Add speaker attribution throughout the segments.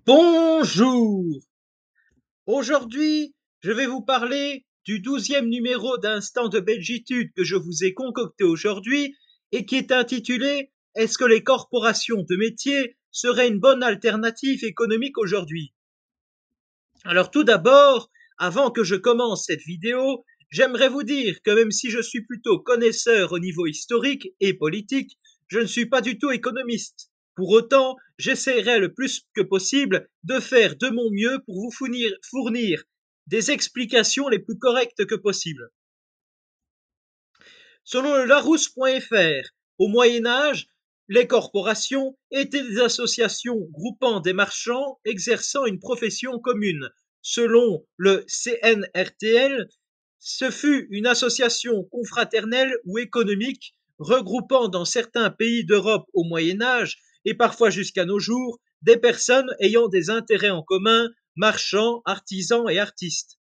Speaker 1: Bonjour! Aujourd'hui, je vais vous parler du 12e numéro d'Instant de Belgitude que je vous ai concocté aujourd'hui et qui est intitulé Est-ce que les corporations de métier seraient une bonne alternative économique aujourd'hui? Alors tout d'abord, avant que je commence cette vidéo, j'aimerais vous dire que même si je suis plutôt connaisseur au niveau historique et politique, je ne suis pas du tout économiste. Pour autant, j'essaierai le plus que possible de faire de mon mieux pour vous fournir des explications les plus correctes que possible. Selon le Larousse.fr, au Moyen Âge, les corporations étaient des associations groupant des marchands exerçant une profession commune. Selon le CNRTL, ce fut une association confraternelle ou économique regroupant dans certains pays d'Europe au Moyen Âge et parfois jusqu'à nos jours des personnes ayant des intérêts en commun, marchands, artisans et artistes.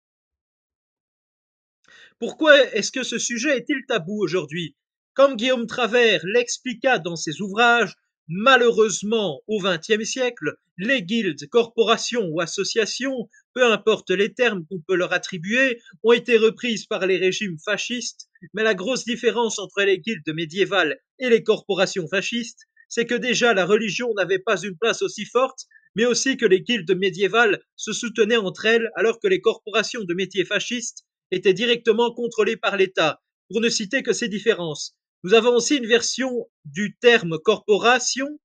Speaker 1: Pourquoi est-ce que ce sujet est-il tabou aujourd'hui? Comme Guillaume Travers l'expliqua dans ses ouvrages, malheureusement au XXe siècle, les guildes, corporations ou associations, peu importe les termes qu'on peut leur attribuer, ont été reprises par les régimes fascistes, mais la grosse différence entre les guildes médiévales et les corporations fascistes, c'est que déjà la religion n'avait pas une place aussi forte, mais aussi que les guildes médiévales se soutenaient entre elles alors que les corporations de métiers fascistes étaient directement contrôlés par l'État, pour ne citer que ces différences. Nous avons aussi une version du terme corporation,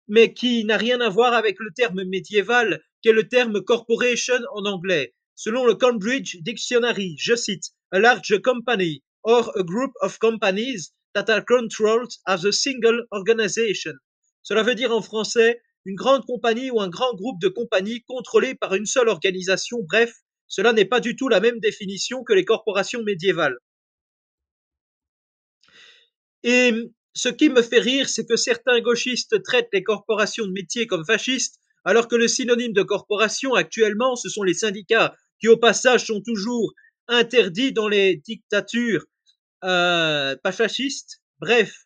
Speaker 1: mais qui n'a rien à voir avec le terme médiéval, qui est le terme corporation en anglais. Selon le Cambridge Dictionary, je cite, a large company or a group of companies that are controlled as a single organization. Cela veut dire en français une grande compagnie ou un grand groupe de compagnies contrôlées par une seule organisation. Bref, cela n'est pas du tout la même définition que les corporations médiévales. Et ce qui me fait rire, c'est que certains gauchistes traitent les corporations de métier comme fascistes, alors que le synonyme de corporation actuellement, ce sont les syndicats, qui au passage sont toujours interdits dans les dictatures pas fascistes. Bref,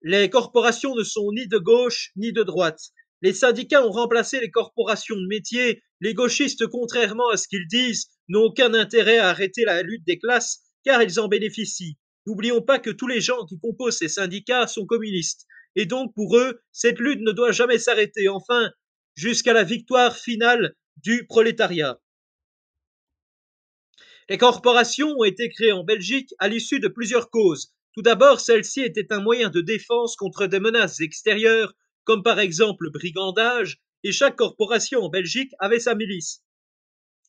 Speaker 1: les corporations ne sont ni de gauche ni de droite. Les syndicats ont remplacé les corporations de métier. Les gauchistes, contrairement à ce qu'ils disent, n'ont aucun intérêt à arrêter la lutte des classes, car ils en bénéficient. N'oublions pas que tous les gens qui composent ces syndicats sont communistes. Et donc, pour eux, cette lutte ne doit jamais s'arrêter, enfin, jusqu'à la victoire finale du prolétariat. Les corporations ont été créées en Belgique à l'issue de plusieurs causes. Tout d'abord, celles-ci étaient un moyen de défense contre des menaces extérieures, comme par exemple le brigandage, et chaque corporation en Belgique avait sa milice.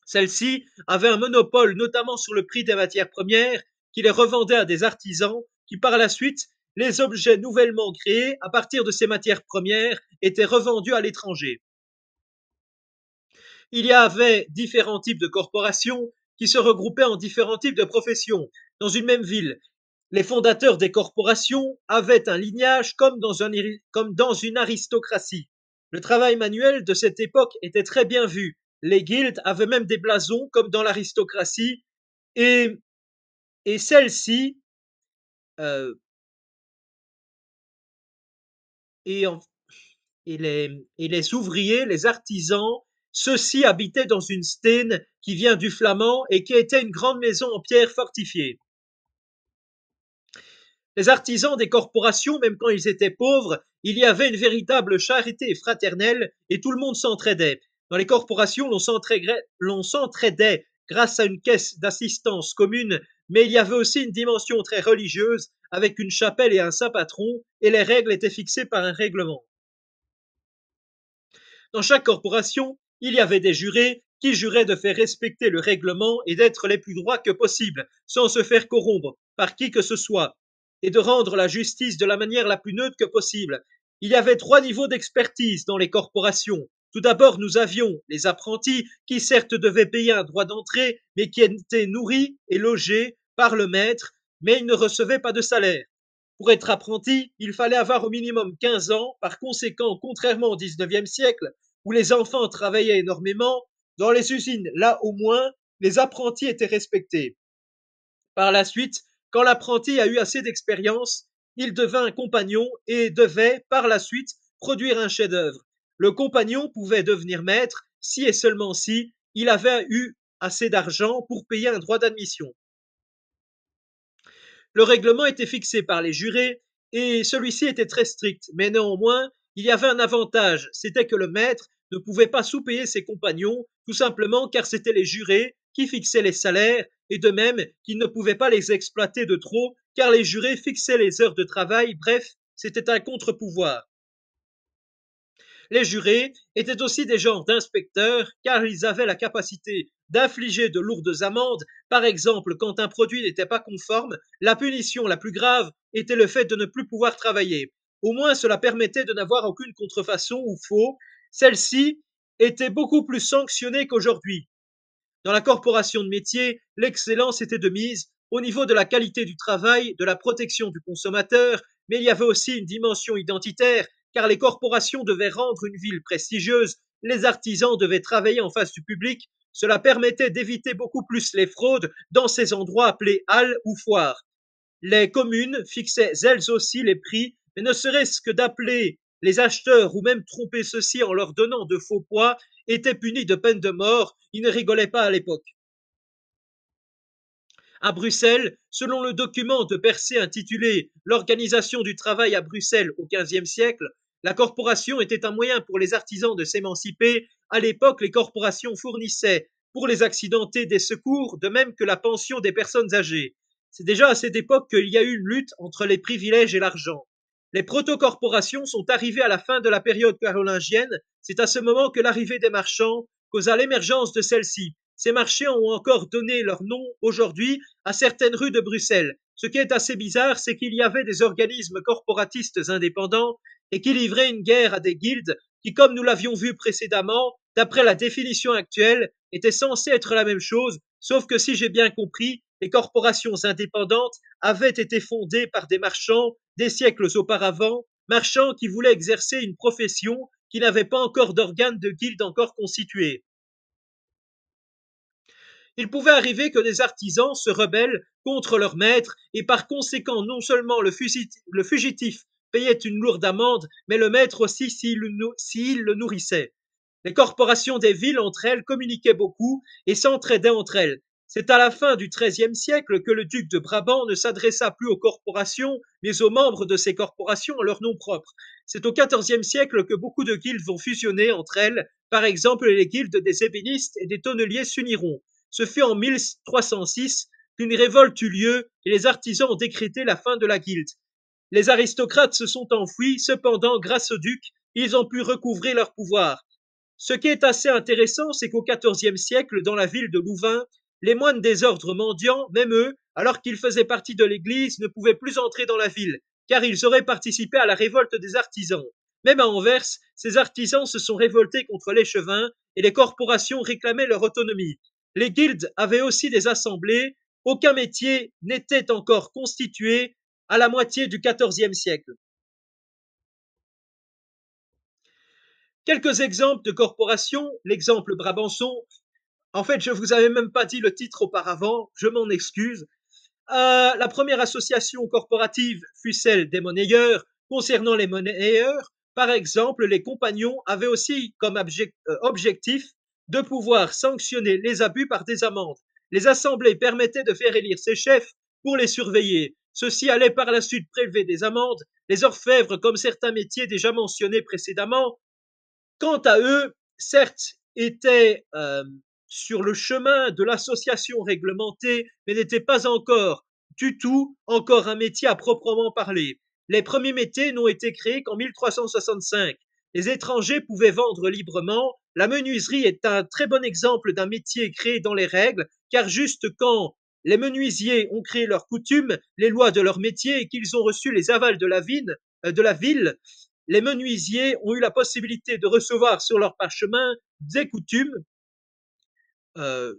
Speaker 1: Celle-ci avait un monopole notamment sur le prix des matières premières, qui les revendait à des artisans, qui par la suite, les objets nouvellement créés à partir de ces matières premières étaient revendus à l'étranger. Il y avait différents types de corporations qui se regroupaient en différents types de professions dans une même ville. Les fondateurs des corporations avaient un lignage comme dans une aristocratie. Le travail manuel de cette époque était très bien vu. Les guildes avaient même des blasons comme dans l'aristocratie et, et celles-ci euh, et, en- et les ouvriers, les artisans, ceux-ci habitaient dans une stène qui vient du flamand et qui était une grande maison en pierre fortifiée. Les artisans des corporations, même quand ils étaient pauvres, il y avait une véritable charité fraternelle et tout le monde s'entraidait. Dans les corporations, l'on s'entraidait grâce à une caisse d'assistance commune, mais il y avait aussi une dimension très religieuse avec une chapelle et un saint patron, et les règles étaient fixées par un règlement. Dans chaque corporation, il y avait des jurés qui juraient de faire respecter le règlement et d'être les plus droits que possible, sans se faire corrompre par qui que ce soit, et de rendre la justice de la manière la plus neutre que possible. Il y avait trois niveaux d'expertise dans les corporations. Tout d'abord, nous avions les apprentis qui certes devaient payer un droit d'entrée, mais qui étaient nourris et logés par le maître, mais ils ne recevaient pas de salaire. Pour être apprenti, il fallait avoir au minimum 15 ans. Par conséquent, contrairement au 19e siècle, où les enfants travaillaient énormément, dans les usines, là au moins, les apprentis étaient respectés. Par la suite, quand l'apprenti a eu assez d'expérience, il devint un compagnon et devait, par la suite, produire un chef-d'œuvre. Le compagnon pouvait devenir maître si et seulement si il avait eu assez d'argent pour payer un droit d'admission. Le règlement était fixé par les jurés et celui-ci était très strict, mais néanmoins, il y avait un avantage, c'était que le maître ne pouvait pas sous-payer ses compagnons, tout simplement car c'étaient les jurés qui fixaient les salaires et de même qu'il ne pouvait pas les exploiter de trop car les jurés fixaient les heures de travail, bref, c'était un contre-pouvoir. Les jurés étaient aussi des genres d'inspecteurs car ils avaient la capacité d'infliger de lourdes amendes. Par exemple, quand un produit n'était pas conforme, la punition la plus grave était le fait de ne plus pouvoir travailler. Au moins, cela permettait de n'avoir aucune contrefaçon ou faux. Celle-ci était beaucoup plus sanctionnée qu'aujourd'hui. Dans la corporation de métier, l'excellence était de mise au niveau de la qualité du travail, de la protection du consommateur, mais il y avait aussi une dimension identitaire, car les corporations devaient rendre une ville prestigieuse, les artisans devaient travailler en face du public, cela permettait d'éviter beaucoup plus les fraudes dans ces endroits appelés halles ou foires. Les communes fixaient elles aussi les prix, mais ne serait-ce que d'appeler les acheteurs ou même tromper ceux-ci en leur donnant de faux poids était puni de peine de mort. Ils ne rigolaient pas à l'époque. À Bruxelles, selon le document de Percé intitulé L'organisation du travail à Bruxelles au XVe siècle, la corporation était un moyen pour les artisans de s'émanciper. À l'époque, les corporations fournissaient pour les accidentés des secours, de même que la pension des personnes âgées. C'est déjà à cette époque qu'il y a eu une lutte entre les privilèges et l'argent. Les protocorporations sont arrivées à la fin de la période carolingienne. C'est à ce moment que l'arrivée des marchands causa l'émergence de celle-ci. Ces marchés ont encore donné leur nom aujourd'hui à certaines rues de Bruxelles. Ce qui est assez bizarre, c'est qu'il y avait des organismes corporatistes indépendants et qui livraient une guerre à des guildes qui, comme nous l'avions vu précédemment, d'après la définition actuelle, étaient censées être la même chose, sauf que si j'ai bien compris, les corporations indépendantes avaient été fondées par des marchands des siècles auparavant, marchands qui voulaient exercer une profession qui n'avait pas encore d'organe de guilde encore constitué. Il pouvait arriver que des artisans se rebellent contre leur maître et par conséquent non seulement le fugitif payait une lourde amende, mais le maître aussi s'il le nourrissait. Les corporations des villes entre elles communiquaient beaucoup et s'entraidaient entre elles. C'est à la fin du XIIIe siècle que le duc de Brabant ne s'adressa plus aux corporations, mais aux membres de ces corporations en leur nom propre. C'est au XIVe siècle que beaucoup de guildes vont fusionner entre elles, par exemple les guildes des ébénistes et des tonneliers s'uniront. Ce fut en 1306 qu'une révolte eut lieu et les artisans ont décrété la fin de la guilde. Les aristocrates se sont enfuis, cependant, grâce au duc, ils ont pu recouvrer leur pouvoir. Ce qui est assez intéressant, c'est qu'au XIVe siècle, dans la ville de Louvain, les moines des ordres mendiants, même eux, alors qu'ils faisaient partie de l'Église, ne pouvaient plus entrer dans la ville, car ils auraient participé à la révolte des artisans. Même à Anvers, ces artisans se sont révoltés contre l'échevin et les corporations réclamaient leur autonomie. Les guildes avaient aussi des assemblées, aucun métier n'était encore constitué à la moitié du XIVe siècle. Quelques exemples de corporations, l'exemple Brabançon. En fait, je vous avais même pas dit le titre auparavant, je m'en excuse. La première association corporative fut celle des monnayeurs. Concernant les monnayeurs, par exemple, les compagnons avaient aussi comme objectif de pouvoir sanctionner les abus par des amendes. Les assemblées permettaient de faire élire ses chefs pour les surveiller. Ceux-ci allaient par la suite prélever des amendes. Les orfèvres, comme certains métiers déjà mentionnés précédemment, quant à eux, certes, étaient sur le chemin de l'association réglementée, mais n'étaient pas encore du tout encore un métier à proprement parler. Les premiers métiers n'ont été créés qu'en 1365. Les étrangers pouvaient vendre librement. La menuiserie est un très bon exemple d'un métier créé dans les règles, car juste quand les menuisiers ont créé leurs coutumes, les lois de leur métier et qu'ils ont reçu les avals de la ville, les menuisiers ont eu la possibilité de recevoir sur leur parchemin des coutumes,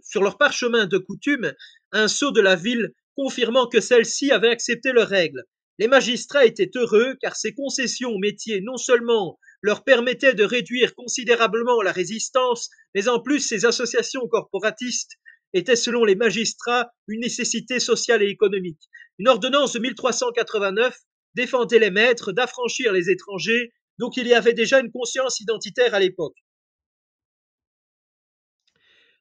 Speaker 1: sur leur parchemin de coutume, un sceau de la ville confirmant que celle-ci avait accepté leurs règles. Les magistrats étaient heureux car ces concessions au métier non seulement leur permettaient de réduire considérablement la résistance, mais en plus ces associations corporatistes étaient selon les magistrats une nécessité sociale et économique. Une ordonnance de 1389 défendait les maîtres d'affranchir les étrangers Donc il y avait déjà une conscience identitaire à l'époque.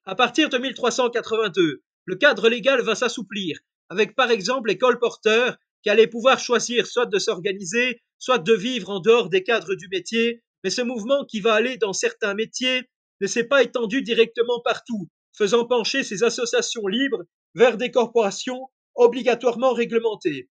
Speaker 1: À partir de 1382, le cadre légal va s'assouplir, avec par exemple les colporteurs qui allaient pouvoir choisir soit de s'organiser, soit de vivre en dehors des cadres du métier, mais ce mouvement qui va aller dans certains métiers ne s'est pas étendu directement partout, faisant pencher ces associations libres vers des corporations obligatoirement réglementées.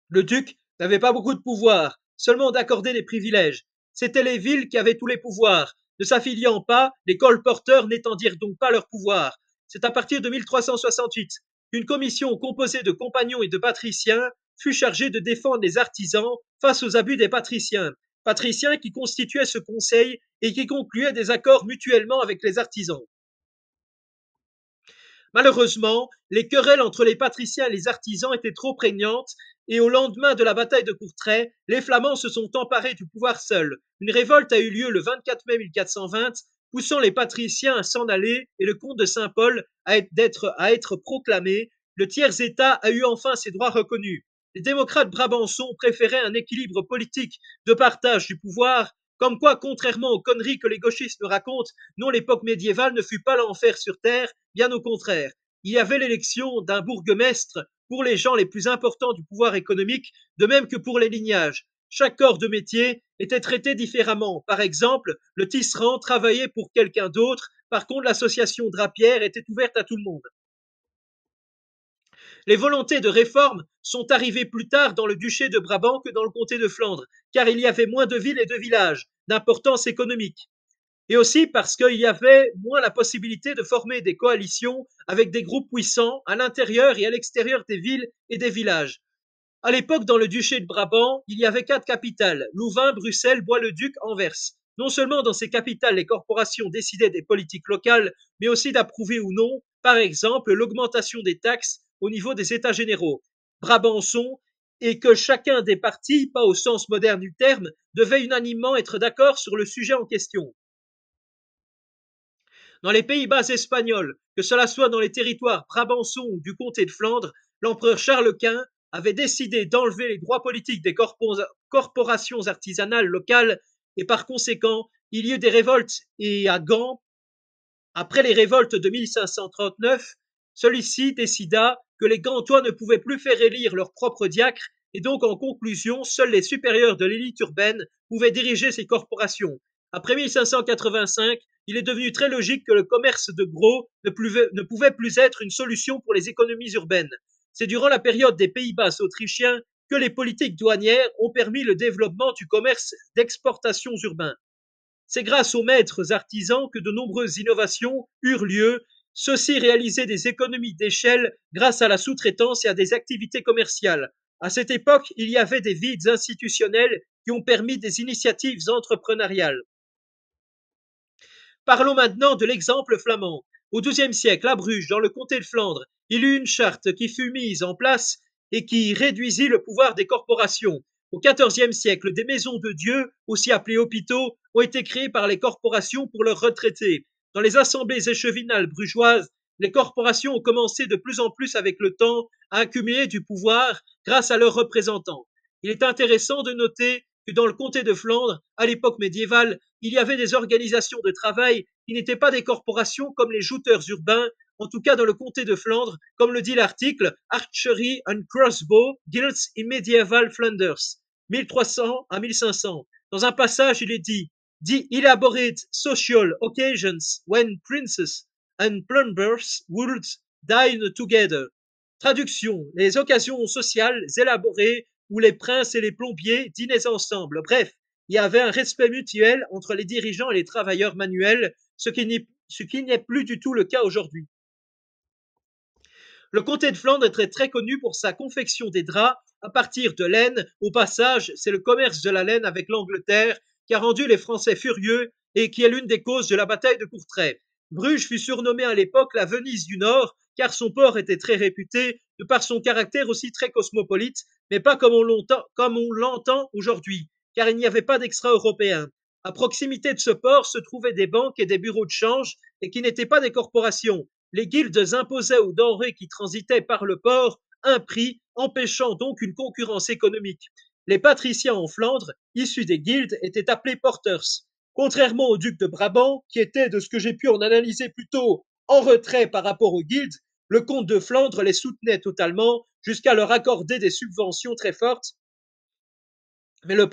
Speaker 1: Le duc n'avait pas beaucoup de pouvoir, seulement d'accorder des privilèges. C'étaient les villes qui avaient tous les pouvoirs, ne s'affiliant pas, les colporteurs n'étendirent donc pas leur pouvoir. C'est à partir de 1368 qu'une commission composée de compagnons et de patriciens fut chargée de défendre les artisans face aux abus des patriciens. Patriciens qui constituaient ce conseil et qui concluaient des accords mutuellement avec les artisans. Malheureusement, les querelles entre les patriciens et les artisans étaient trop prégnantes et au lendemain de la bataille de Courtrai, les Flamands se sont emparés du pouvoir seuls. Une révolte a eu lieu le 24 mai 1420, poussant les patriciens à s'en aller et le comte de Saint-Paul à être proclamé. Le tiers-État a eu enfin ses droits reconnus. Les démocrates brabançons préféraient un équilibre politique de partage du pouvoir, comme quoi, contrairement aux conneries que les gauchistes racontent, non, l'époque médiévale ne fut pas l'enfer sur terre, bien au contraire. Il y avait l'élection d'un bourgmestre pour les gens les plus importants du pouvoir économique, de même que pour les lignages. Chaque corps de métier était traité différemment. Par exemple, le tisserand travaillait pour quelqu'un d'autre, par contre l'association drapière était ouverte à tout le monde. Les volontés de réforme sont arrivées plus tard dans le duché de Brabant que dans le comté de Flandre, car il y avait moins de villes et de villages d'importance économique. Et aussi parce qu'il y avait moins la possibilité de former des coalitions avec des groupes puissants à l'intérieur et à l'extérieur des villes et des villages. À l'époque, dans le duché de Brabant, il y avait 4 capitales, Louvain, Bruxelles, Bois-le-Duc, Anvers. Non seulement dans ces capitales, les corporations décidaient des politiques locales, mais aussi d'approuver ou non, par exemple, l'augmentation des taxes au niveau des États généraux. Brabançon, et que chacun des partis, pas au sens moderne du terme, devait unanimement être d'accord sur le sujet en question. Dans les Pays-Bas espagnols, que cela soit dans les territoires brabançons ou du comté de Flandre, l'empereur Charles Quint avait décidé d'enlever les droits politiques des corporations artisanales locales et par conséquent, il y eut des révoltes et à Gand, après les révoltes de 1539, celui-ci décida que les Gantois ne pouvaient plus faire élire leur propre diacre et donc en conclusion, seuls les supérieurs de l'élite urbaine pouvaient diriger ces corporations. Après 1585, il est devenu très logique que le commerce de gros ne pouvait plus être une solution pour les économies urbaines. C'est durant la période des Pays-Bas autrichiens que les politiques douanières ont permis le développement du commerce d'exportation urbain. C'est grâce aux maîtres artisans que de nombreuses innovations eurent lieu. Ceux-ci réalisaient des économies d'échelle grâce à la sous-traitance et à des activités commerciales. À cette époque, il y avait des vides institutionnels qui ont permis des initiatives entrepreneuriales. Parlons maintenant de l'exemple flamand. Au XIIe siècle, à Bruges, dans le comté de Flandre, il y eut une charte qui fut mise en place et qui réduisit le pouvoir des corporations. Au XIVe siècle, des maisons de Dieu, aussi appelées hôpitaux, ont été créées par les corporations pour leurs retraités. Dans les assemblées échevinales brugeoises, les corporations ont commencé de plus en plus avec le temps à accumuler du pouvoir grâce à leurs représentants. Il est intéressant de noter que dans le comté de Flandre, à l'époque médiévale, il y avait des organisations de travail qui n'étaient pas des corporations comme les jouteurs urbains, en tout cas dans le comté de Flandre, comme le dit l'article Archery and Crossbow Guilds in Medieval Flanders, 1300 à 1500. Dans un passage, il est dit The elaborate social occasions when princes and plumbers would dine together. Traduction, les occasions sociales élaborées où les princes et les plombiers dînaient ensemble. Bref, il y avait un respect mutuel entre les dirigeants et les travailleurs manuels, ce qui n'est plus du tout le cas aujourd'hui. Le comté de Flandre est très connu pour sa confection des draps à partir de laine. Au passage, c'est le commerce de la laine avec l'Angleterre qui a rendu les Français furieux et qui est l'une des causes de la bataille de Courtrai. Bruges fut surnommée à l'époque la Venise du Nord, car son port était très réputé de par son caractère aussi très cosmopolite, mais pas comme on l'entend aujourd'hui, car il n'y avait pas d'extra-européens. À proximité de ce port se trouvaient des banques et des bureaux de change, et qui n'étaient pas des corporations. Les guildes imposaient aux denrées qui transitaient par le port un prix, empêchant donc une concurrence économique. Les patriciens en Flandre, issus des guildes, étaient appelés porters. Contrairement au duc de Brabant, qui était, de ce que j'ai pu en analyser plus tôt, en retrait par rapport aux guildes, le comte de Flandre les soutenait totalement jusqu'à leur accorder des subventions très fortes. Mais le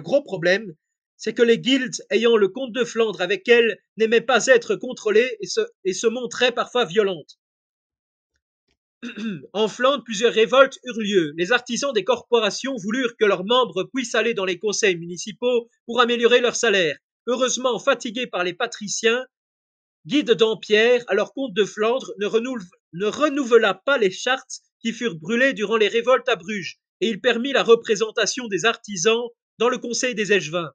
Speaker 1: gros problème, c'est que les guildes ayant le comte de Flandre avec elles n'aimaient pas être contrôlées et se montraient parfois violentes. En Flandre, plusieurs révoltes eurent lieu. Les artisans des corporations voulurent que leurs membres puissent aller dans les conseils municipaux pour améliorer leur salaire. Heureusement, fatigués par les patriciens, Guy de Dampierre, alors comte de Flandre, ne renouvela pas les chartes qui furent brûlées durant les révoltes à Bruges, et il permit la représentation des artisans dans le conseil des Échevins.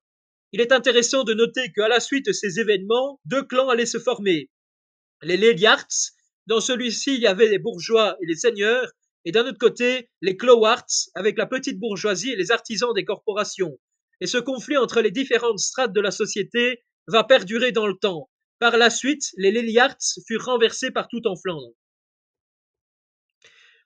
Speaker 1: Il est intéressant de noter qu'à la suite de ces événements, deux clans allaient se former. Les Leliarts, dans celui-ci il y avait les bourgeois et les seigneurs, et d'un autre côté les Clowarts, avec la petite bourgeoisie et les artisans des corporations. Et ce conflit entre les différentes strates de la société va perdurer dans le temps. Par la suite, les Leliarts furent renversés partout en Flandre.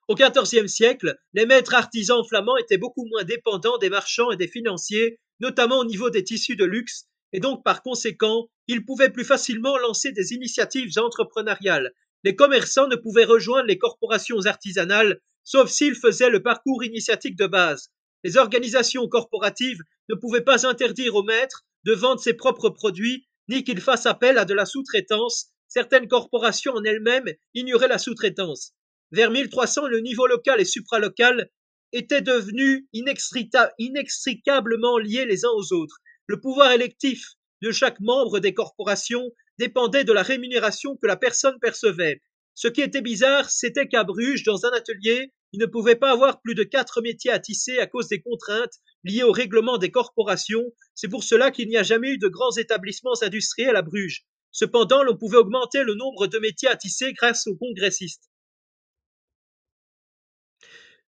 Speaker 1: Au XIVe siècle, les maîtres artisans flamands étaient beaucoup moins dépendants des marchands et des financiers, notamment au niveau des tissus de luxe, et donc par conséquent, ils pouvaient plus facilement lancer des initiatives entrepreneuriales. Les commerçants ne pouvaient rejoindre les corporations artisanales, sauf s'ils faisaient le parcours initiatique de base. Les organisations corporatives ne pouvaient pas interdire aux maîtres de vendre ses propres produits, ni qu'ils fassent appel à de la sous-traitance. Certaines corporations en elles-mêmes ignoraient la sous-traitance. Vers 1300, le niveau local et supralocal étaient devenus inextricablement liés les uns aux autres. Le pouvoir électif de chaque membre des corporations dépendait de la rémunération que la personne percevait. Ce qui était bizarre, c'était qu'à Bruges, dans un atelier, il ne pouvait pas avoir plus de 4 métiers à tisser à cause des contraintes liées au règlement des corporations. C'est pour cela qu'il n'y a jamais eu de grands établissements industriels à Bruges. Cependant, l'on pouvait augmenter le nombre de métiers à tisser grâce aux congressistes.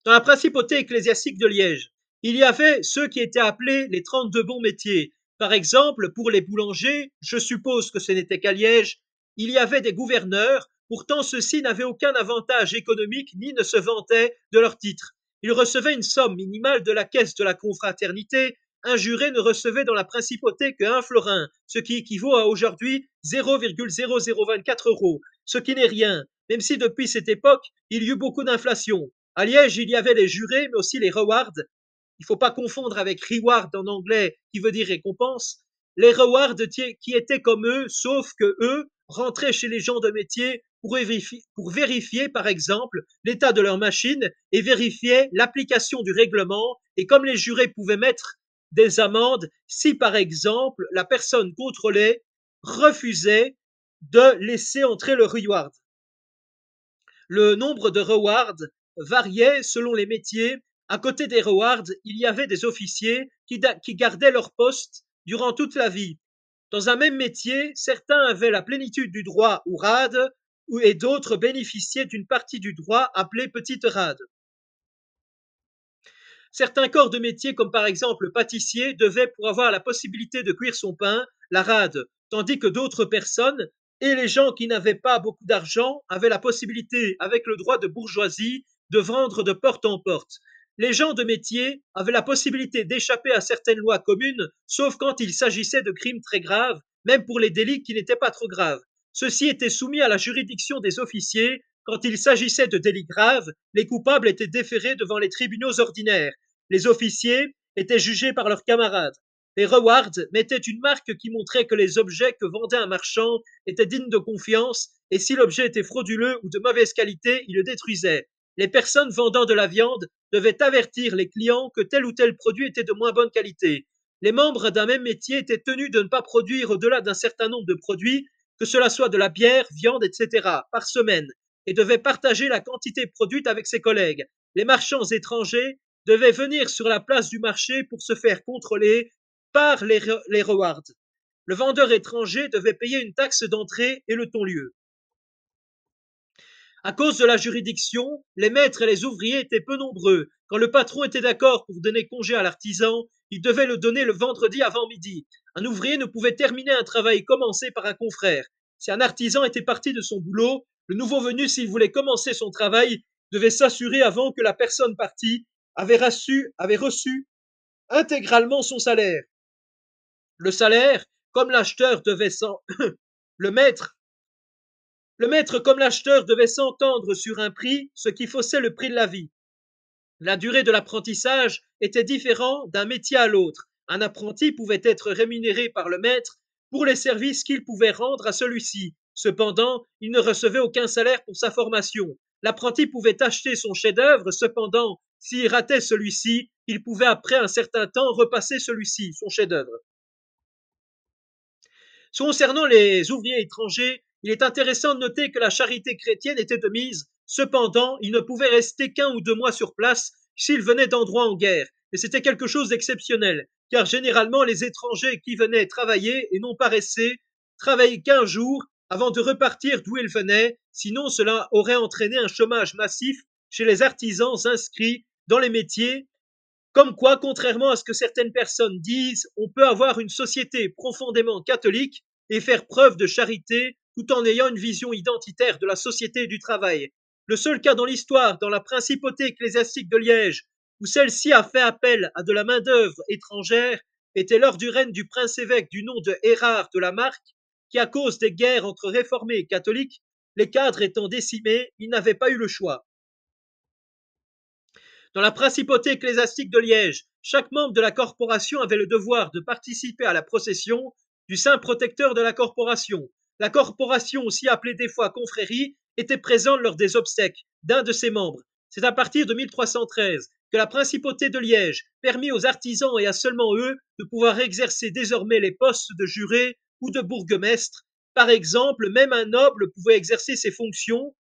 Speaker 1: Dans la principauté ecclésiastique de Liège, il y avait ceux qui étaient appelés les 32 bons métiers. Par exemple, pour les boulangers, je suppose que ce n'était qu'à Liège, il y avait des gouverneurs, pourtant ceux-ci n'avaient aucun avantage économique ni ne se vantaient de leur titre. Ils recevaient une somme minimale de la caisse de la confraternité. Un juré ne recevait dans la principauté que 1 florin, ce qui équivaut à aujourd'hui 0,0024 €, ce qui n'est rien, même si depuis cette époque, il y eut beaucoup d'inflation. À Liège, il y avait les jurés, mais aussi les rewards. Il ne faut pas confondre avec reward en anglais, qui veut dire récompense. Les rewards qui étaient comme eux, sauf que eux rentraient chez les gens de métier pour vérifier, par exemple, l'état de leur machine et vérifier l'application du règlement. Et comme les jurés pouvaient mettre des amendes, si par exemple la personne contrôlée refusait de laisser entrer le reward. Le nombre de rewards variait selon les métiers. À côté des rewards, il y avait des officiers qui gardaient leur poste durant toute la vie. Dans un même métier, certains avaient la plénitude du droit ou rade, et d'autres bénéficiaient d'une partie du droit appelée petite rade. Certains corps de métier, comme par exemple le pâtissier, devaient, pour avoir la possibilité de cuire son pain, la rade, tandis que d'autres personnes et les gens qui n'avaient pas beaucoup d'argent avaient la possibilité, avec le droit de bourgeoisie, de vendre de porte en porte. Les gens de métier avaient la possibilité d'échapper à certaines lois communes, sauf quand il s'agissait de crimes très graves, même pour les délits qui n'étaient pas trop graves. Ceux-ci étaient soumis à la juridiction des officiers. Quand il s'agissait de délits graves, les coupables étaient déférés devant les tribunaux ordinaires. Les officiers étaient jugés par leurs camarades. Les rewards mettaient une marque qui montrait que les objets que vendait un marchand étaient dignes de confiance, et si l'objet était frauduleux ou de mauvaise qualité, il le détruisait. Les personnes vendant de la viande devaient avertir les clients que tel ou tel produit était de moins bonne qualité. Les membres d'un même métier étaient tenus de ne pas produire au-delà d'un certain nombre de produits, que cela soit de la bière, viande, etc., par semaine, et devaient partager la quantité produite avec ses collègues. Les marchands étrangers devaient venir sur la place du marché pour se faire contrôler par les rewards. Le vendeur étranger devait payer une taxe d'entrée et le ton-lieu. À cause de la juridiction, les maîtres et les ouvriers étaient peu nombreux. Quand le patron était d'accord pour donner congé à l'artisan, il devait le donner le vendredi avant midi. Un ouvrier ne pouvait terminer un travail commencé par un confrère. Si un artisan était parti de son boulot, le nouveau venu, s'il voulait commencer son travail, devait s'assurer avant que la personne partie avait reçu intégralement son salaire. Le salaire, comme l'acheteur devait le maître, le maître comme l'acheteur devait s'entendre sur un prix, ce qui faussait le prix de la vie. La durée de l'apprentissage était différente d'un métier à l'autre. Un apprenti pouvait être rémunéré par le maître pour les services qu'il pouvait rendre à celui-ci. Cependant, il ne recevait aucun salaire pour sa formation. L'apprenti pouvait acheter son chef-d'œuvre, cependant, s'il ratait celui-ci, il pouvait après un certain temps repasser celui-ci, son chef-d'œuvre. Concernant les ouvriers étrangers, il est intéressant de noter que la charité chrétienne était de mise. Cependant, ils ne pouvaient rester qu'1 ou 2 mois sur place s'ils venaient d'endroits en guerre. Et c'était quelque chose d'exceptionnel, car généralement les étrangers qui venaient travailler et non pas rester, travaillaient 15 jours avant de repartir d'où ils venaient, sinon cela aurait entraîné un chômage massif chez les artisans inscrits dans les métiers. Comme quoi, contrairement à ce que certaines personnes disent, on peut avoir une société profondément catholique et faire preuve de charité tout en ayant une vision identitaire de la société et du travail. Le seul cas dans l'histoire, dans la principauté ecclésiastique de Liège, où celle-ci a fait appel à de la main-d'œuvre étrangère, était lors du règne du prince-évêque du nom de Hérard de la Marque, qui, à cause des guerres entre réformés et catholiques, les cadres étant décimés, il n'avait pas eu le choix. Dans la principauté ecclésiastique de Liège, chaque membre de la corporation avait le devoir de participer à la procession du saint protecteur de la corporation. La corporation, aussi appelée des fois confrérie, était présente lors des obsèques d'un de ses membres. C'est à partir de 1313 que la principauté de Liège permit aux artisans et à seulement eux de pouvoir exercer désormais les postes de juré ou de bourgmestre. Par exemple, même un noble pouvait exercer ses fonctions,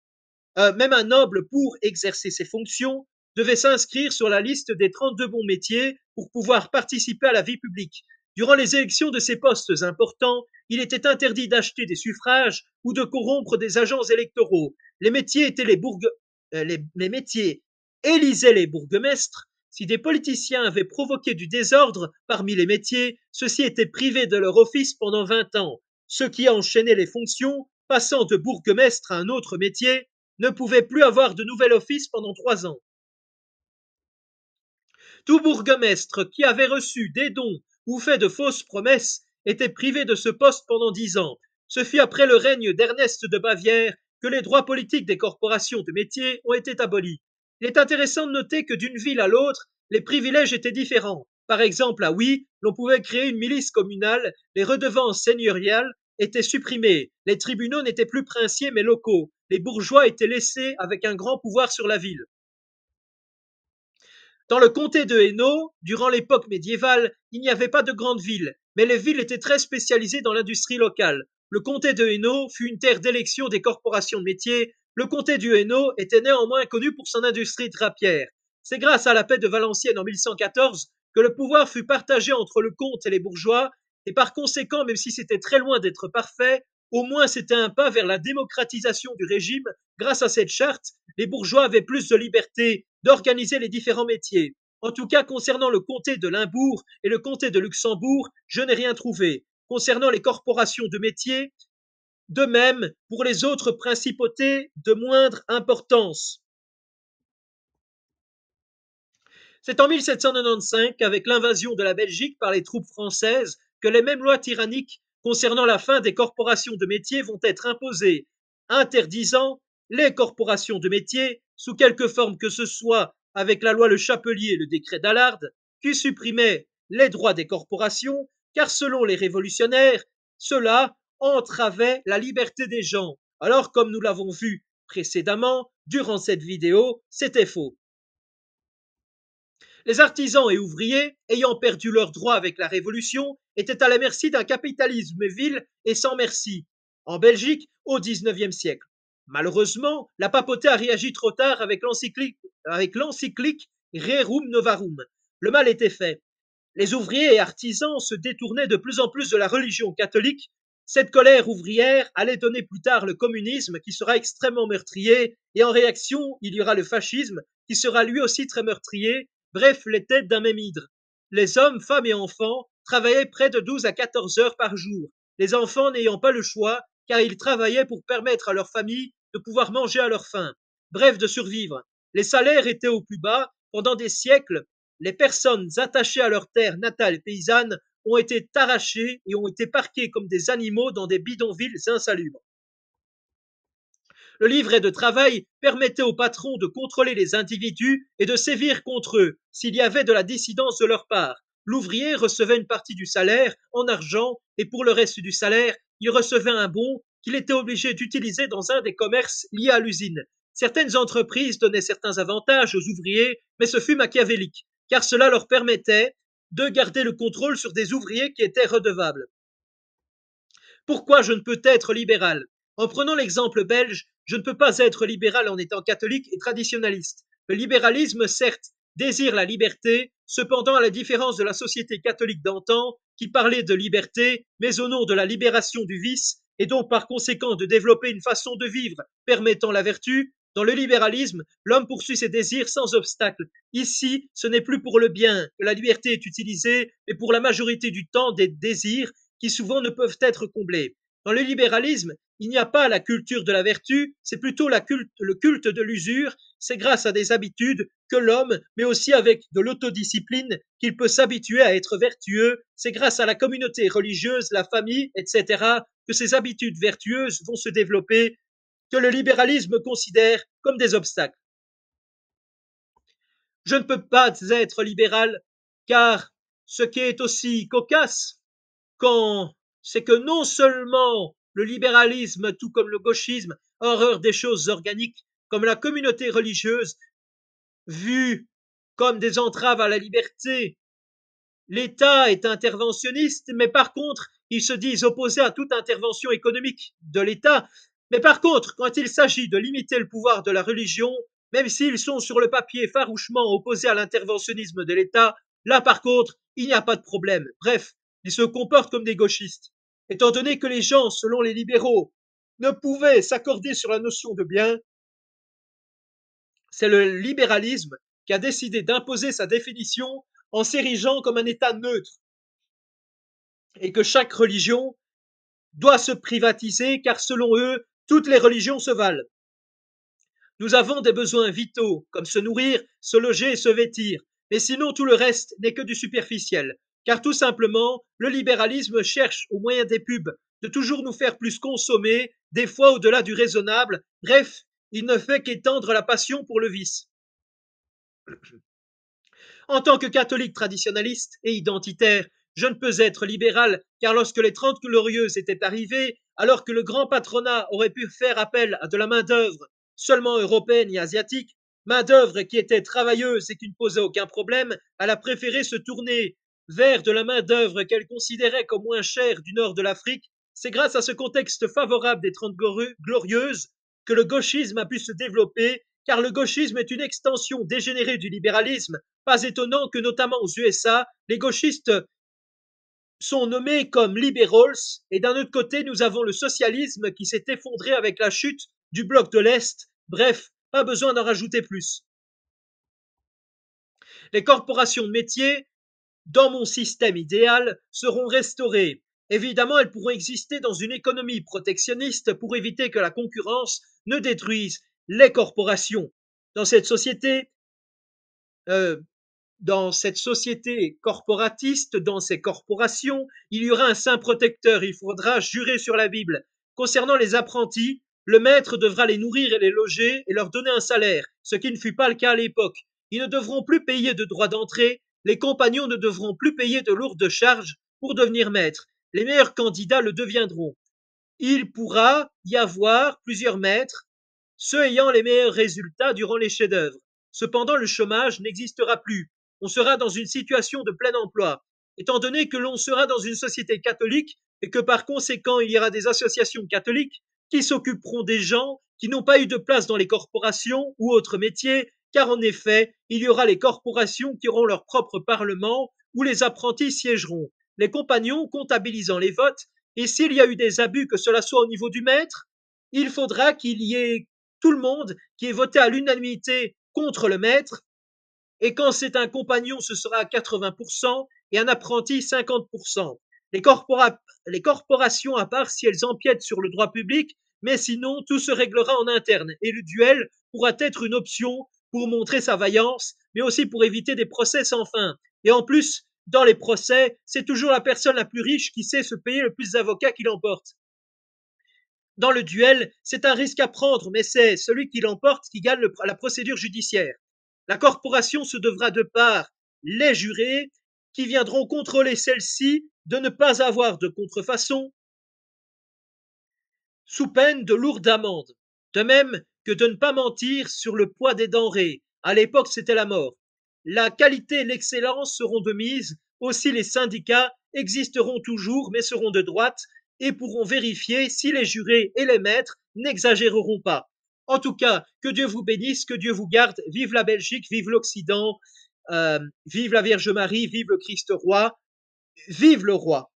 Speaker 1: même un noble pour exercer ses fonctions devait s'inscrire sur la liste des 32 bons métiers pour pouvoir participer à la vie publique. Durant les élections de ces postes importants, il était interdit d'acheter des suffrages ou de corrompre des agents électoraux. Les métiers étaient les métiers élisaient les bourgmestres. Si des politiciens avaient provoqué du désordre parmi les métiers, ceux-ci étaient privés de leur office pendant 20 ans. Ceux qui enchaînaient les fonctions, passant de bourgmestre à un autre métier, ne pouvaient plus avoir de nouvel office pendant 3 ans. Tout bourgmestre qui avait reçu des dons ou fait de fausses promesses était privé de ce poste pendant 10 ans. Ce fut après le règne d'Ernest de Bavière que les droits politiques des corporations de métiers ont été abolis. Il est intéressant de noter que d'une ville à l'autre, les privilèges étaient différents. Par exemple, à Huy, l'on pouvait créer une milice communale, les redevances seigneuriales étaient supprimées, les tribunaux n'étaient plus princiers mais locaux, les bourgeois étaient laissés avec un grand pouvoir sur la ville. Dans le comté de Hainaut, durant l'époque médiévale, il n'y avait pas de grandes villes, mais les villes étaient très spécialisées dans l'industrie locale. Le comté de Hainaut fut une terre d'élection des corporations de métiers. Le comté du Hainaut était néanmoins connu pour son industrie drapière. C'est grâce à la paix de Valenciennes en 1114 que le pouvoir fut partagé entre le comte et les bourgeois, et par conséquent, même si c'était très loin d'être parfait, au moins c'était un pas vers la démocratisation du régime. Grâce à cette charte, les bourgeois avaient plus de liberté d'organiser les différents métiers. En tout cas, concernant le comté de Limbourg et le comté de Luxembourg, je n'ai rien trouvé. Concernant les corporations de métiers, de même pour les autres principautés de moindre importance. C'est en 1795 qu'avec l'invasion de la Belgique par les troupes françaises que les mêmes lois tyranniques concernant la fin des corporations de métiers vont être imposées, interdisant les corporations de métiers sous quelque forme que ce soit avec la loi Le Chapelier et le décret d'Allard, qui supprimait les droits des corporations, car selon les révolutionnaires, cela entravait la liberté des gens. Alors, comme nous l'avons vu précédemment, durant cette vidéo, c'était faux. Les artisans et ouvriers, ayant perdu leurs droits avec la Révolution, étaient à la merci d'un capitalisme vil et sans merci, en Belgique au XIXe siècle. Malheureusement, la papauté a réagi trop tard avec l'encyclique Rerum Novarum. Le mal était fait. Les ouvriers et artisans se détournaient de plus en plus de la religion catholique. Cette colère ouvrière allait donner plus tard le communisme qui sera extrêmement meurtrier, et en réaction, il y aura le fascisme qui sera lui aussi très meurtrier. Bref, les têtes d'un même hydre. Les hommes, femmes et enfants travaillaient près de 12 à 14 heures par jour, les enfants n'ayant pas le choix, car ils travaillaient pour permettre à leur famille de pouvoir manger à leur faim, bref, de survivre. Les salaires étaient au plus bas pendant des siècles. les personnes attachées à leur terre natale et paysanne ont été arrachées et ont été parquées comme des animaux dans des bidonvilles insalubres. Le livret de travail permettait aux patrons de contrôler les individus et de sévir contre eux s'il y avait de la dissidence de leur part. L'ouvrier recevait une partie du salaire en argent et pour le reste du salaire, il recevait un bon qu'il était obligé d'utiliser dans un des commerces liés à l'usine. Certaines entreprises donnaient certains avantages aux ouvriers, mais ce fut machiavélique, car cela leur permettait de garder le contrôle sur des ouvriers qui étaient redevables. Pourquoi je ne peux être libéral? En prenant l'exemple belge, je ne peux pas être libéral en étant catholique et traditionnaliste. Le libéralisme, certes, désire la liberté, cependant, à la différence de la société catholique d'antan, qui parlait de liberté, mais au nom de la libération du vice, et donc par conséquent de développer une façon de vivre permettant la vertu, dans le libéralisme, l'homme poursuit ses désirs sans obstacle. Ici, ce n'est plus pour le bien que la liberté est utilisée, mais pour la majorité du temps des désirs qui souvent ne peuvent être comblés. Dans le libéralisme, il n'y a pas la culture de la vertu, c'est plutôt le culte de l'usure. C'est grâce à des habitudes que l'homme, mais aussi avec de l'autodiscipline, qu'il peut s'habituer à être vertueux. C'est grâce à la communauté religieuse, la famille, etc., que ces habitudes vertueuses vont se développer, que le libéralisme considère comme des obstacles. Je ne peux pas être libéral, car ce qui est aussi cocasse, quand c'est que non seulement le libéralisme, tout comme le gauchisme, a horreur des choses organiques, comme la communauté religieuse, vue comme des entraves à la liberté, l'État est interventionniste, mais par contre, ils se disent opposés à toute intervention économique de l'État. Mais par contre, quand il s'agit de limiter le pouvoir de la religion, même s'ils sont sur le papier farouchement opposés à l'interventionnisme de l'État, là par contre, il n'y a pas de problème. Bref, ils se comportent comme des gauchistes. Étant donné que les gens, selon les libéraux, ne pouvaient s'accorder sur la notion de bien, c'est le libéralisme qui a décidé d'imposer sa définition en s'érigeant comme un État neutre et que chaque religion doit se privatiser car selon eux, toutes les religions se valent. Nous avons des besoins vitaux comme se nourrir, se loger et se vêtir, mais sinon tout le reste n'est que du superficiel. Car tout simplement, le libéralisme cherche, au moyen des pubs, de toujours nous faire plus consommer, des fois au-delà du raisonnable. Bref, il ne fait qu'étendre la passion pour le vice. En tant que catholique traditionnaliste et identitaire, je ne peux être libéral, car lorsque les 30 glorieuses étaient arrivées, alors que le grand patronat aurait pu faire appel à de la main-d'œuvre seulement européenne et asiatique, main-d'œuvre qui était travailleuse et qui ne posait aucun problème, elle a préféré se tourner vers de la main-d'œuvre qu'elle considérait comme moins chère du nord de l'Afrique. C'est grâce à ce contexte favorable des 30 glorieuses que le gauchisme a pu se développer, car le gauchisme est une extension dégénérée du libéralisme. Pas étonnant que, notamment aux USA, les gauchistes sont nommés comme liberals, et d'un autre côté, nous avons le socialisme qui s'est effondré avec la chute du bloc de l'Est. Bref, pas besoin d'en rajouter plus. Les corporations de métiers, dans mon système idéal, seront restaurées. Évidemment, elles pourront exister dans une économie protectionniste pour éviter que la concurrence ne détruise les corporations. Dans cette société, corporatiste, dans ces corporations, il y aura un saint protecteur, il faudra jurer sur la Bible. Concernant les apprentis, le maître devra les nourrir et les loger et leur donner un salaire, ce qui ne fut pas le cas à l'époque. Ils ne devront plus payer de droits d'entrée, les compagnons ne devront plus payer de lourdes charges pour devenir maîtres. Les meilleurs candidats le deviendront. Il pourra y avoir plusieurs maîtres, ceux ayant les meilleurs résultats durant les chefs-d'œuvre. Cependant, le chômage n'existera plus. On sera dans une situation de plein emploi. Étant donné que l'on sera dans une société catholique et que par conséquent il y aura des associations catholiques qui s'occuperont des gens qui n'ont pas eu de place dans les corporations ou autres métiers, car en effet, il y aura les corporations qui auront leur propre parlement où les apprentis siégeront, les compagnons comptabilisant les votes, et s'il y a eu des abus, que cela soit au niveau du maître, il faudra qu'il y ait tout le monde qui ait voté à l'unanimité contre le maître, et quand c'est un compagnon, ce sera à 80%, et un apprenti 50%. Les corporations, à part si elles empiètent sur le droit public, mais sinon tout se réglera en interne, et le duel pourra être une option pour montrer sa vaillance, mais aussi pour éviter des procès sans fin. Et en plus, dans les procès, c'est toujours la personne la plus riche qui sait se payer le plus d'avocats qui l'emporte. Dans le duel, c'est un risque à prendre, mais c'est celui qui l'emporte qui gagne la procédure judiciaire. La corporation se devra de part les jurés qui viendront contrôler celle-ci de ne pas avoir de contrefaçon sous peine de lourdes amendes. De même que de ne pas mentir sur le poids des denrées. À l'époque, c'était la mort. La qualité et l'excellence seront de mise. Aussi, les syndicats existeront toujours, mais seront de droite et pourront vérifier si les jurés et les maîtres n'exagéreront pas. En tout cas, que Dieu vous bénisse, que Dieu vous garde. Vive la Belgique, vive l'Occident, vive la Vierge Marie, vive le Christ roi, vive le roi.